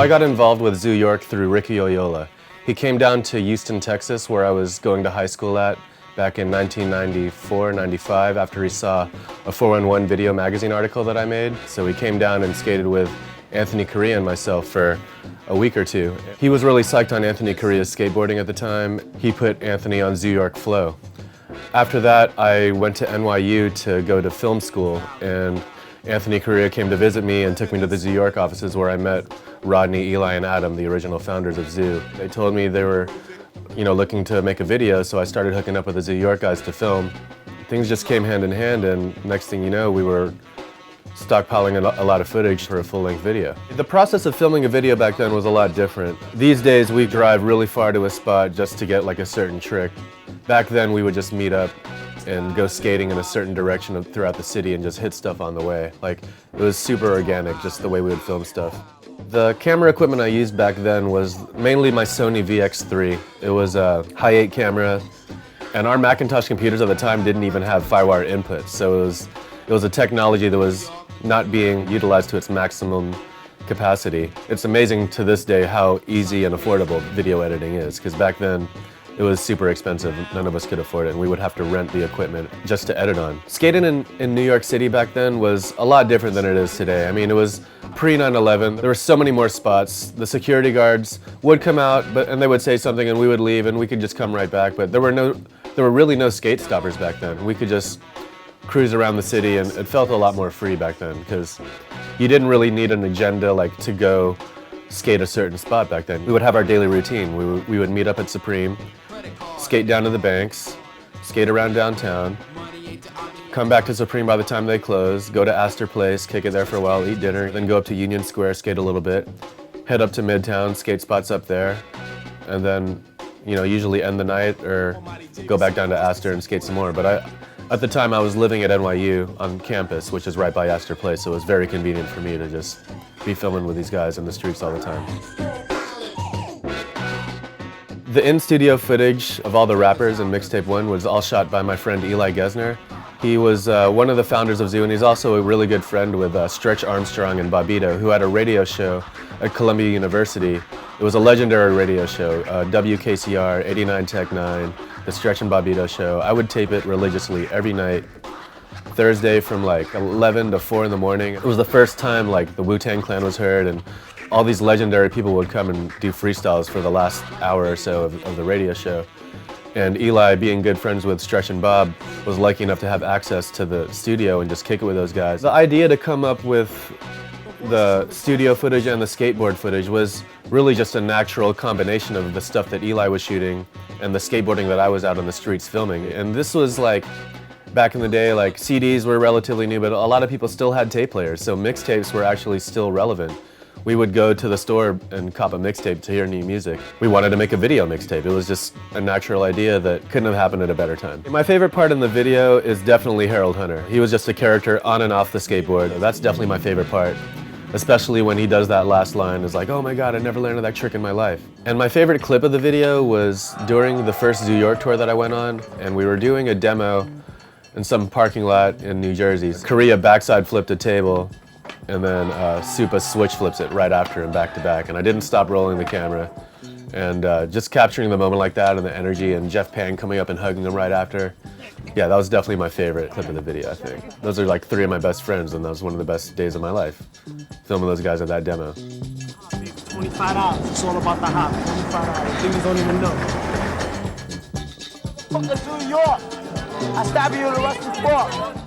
I got involved with Zoo York through Ricky Oyola. He came down to Houston, Texas, where I was going to high school at back in 1994, 95, after he saw a 411 Video magazine article that I made. So he came down and skated with Anthony Correa and myself for a week or two. He was really psyched on Anthony Correa's skateboarding at the time. He put Anthony on Zoo York Flow. After that, I went to NYU to go to film school, and Anthony Correa came to visit me and took me to the Zoo York offices where I met Rodney, Eli, and Adam, the original founders of Zoo. They told me they were, looking to make a video, so I started hooking up with the Zoo York guys to film. Things just came hand in hand, and next thing you know, we were stockpiling a lot of footage for a full-length video. The process of filming a video back then was a lot different. These days, we drive really far to a spot just to get like a certain trick. Back then, we would just meet up and go skating in a certain direction throughout the city and just hit stuff on the way. Like, it was super organic, just the way we would film stuff. The camera equipment I used back then was mainly my Sony VX3. It was a high 8 camera, and our Macintosh computers at the time didn't even have FireWire inputs, so it was a technology that was not being utilized to its maximum capacity. It's amazing to this day how easy and affordable video editing is, because back then, it was super expensive. None of us could afford it, and we would have to rent the equipment just to edit on. Skating in New York City back then was a lot different than it is today. I mean, it was pre-9/11. There were so many more spots. The security guards would come out, and they would say something, and we would leave, and we could just come right back. But there were really no skate stoppers back then. We could just cruise around the city, and it felt a lot more free back then, because you didn't really need an agenda like to go skate a certain spot back then. We would have our daily routine. We would meet up at Supreme, skate down to the banks, skate around downtown, come back to Supreme by the time they close, go to Astor Place, kick it there for a while, eat dinner, then go up to Union Square, skate a little bit, head up to Midtown, skate spots up there, and then, usually end the night or go back down to Astor and skate some more. But at the time I was living at NYU on campus, which is right by Astor Place, so it was very convenient for me to just be filming with these guys in the streets all the time. The in-studio footage of all the rappers in Mixtape 1 was all shot by my friend Eli Gesner. He was one of the founders of Zoo, and he's also a really good friend with Stretch Armstrong and Bobbito, who had a radio show at Columbia University. It was a legendary radio show, WKCR, 89 Tech 9, the Stretch and Bobbito show. I would tape it religiously every night, Thursday from like 11 to 4 in the morning. It was the first time like the Wu-Tang Clan was heard, and all these legendary people would come and do freestyles for the last hour or so of the radio show. And Eli, being good friends with Stretch and Bob, was lucky enough to have access to the studio and just kick it with those guys. The idea to come up with the studio footage and the skateboard footage was really just a natural combination of the stuff that Eli was shooting and the skateboarding that I was out on the streets filming. And this was like, back in the day, like CDs were relatively new, but a lot of people still had tape players, so mixtapes were actually still relevant. We would go to the store and cop a mixtape to hear new music. We wanted to make a video mixtape. It was just a natural idea that couldn't have happened at a better time. My favorite part in the video is definitely Harold Hunter. He was just a character on and off the skateboard. That's definitely my favorite part, especially when he does that last line. It's like, oh my God, I never learned that trick in my life. And my favorite clip of the video was during the first Zoo York tour that I went on, and we were doing a demo in some parking lot in New Jersey. Correa backside flipped a table, and then Supa switch flips it right after him back to back. And I didn't stop rolling the camera. And just capturing the moment like that and the energy, and Jeff Pang coming up and hugging him right after. Yeah, that was definitely my favorite clip of the video, I think. Those are like 3 of my best friends, and that was one of the best days of my life, filming those guys at that demo. $25, it's all about the hop. $25, things don't even know. Fuck New York, I stab you in the Rusty Fork.